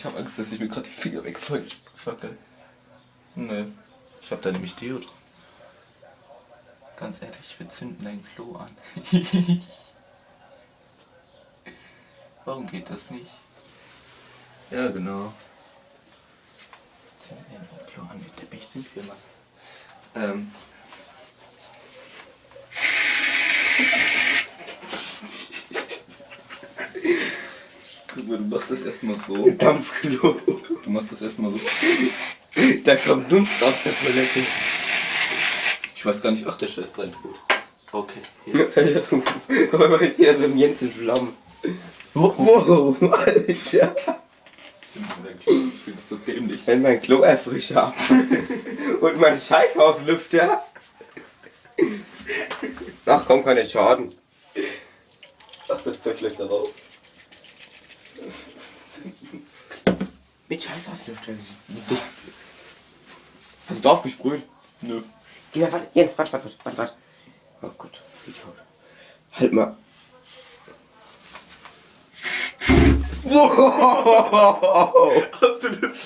Ich habe Angst, dass ich mir gerade die Finger wegfacke. Nö. Ich habe da nämlich Deo dran. Ganz ehrlich, wir zünden dein Klo an. Warum geht das nicht? Ja, genau. Zünden wir unser Klo an. Wie deppig sind wir, Mann. Guck mal, du machst das erstmal so. Dampfklo. Du machst das erstmal so. Da kommt Dunst aus der Toilette. Ich weiß gar nicht, ach, der Scheiß brennt gut. Okay, jetzt. Aber hier so ein Jensen Flamm. Wow, Alter. Ich fühle mich so dämlich. Wenn mein Klo erfrischer und mein Scheißhauslüfter. Ach komm, kann nicht schaden. Ach, das Zeug läuft da raus. Mit Scheißhauslüfter. Hast du drauf gesprüht? Nö. Geh mal, warte, Jens, warte. Oh Gott, halt mal. Wow. Hast du das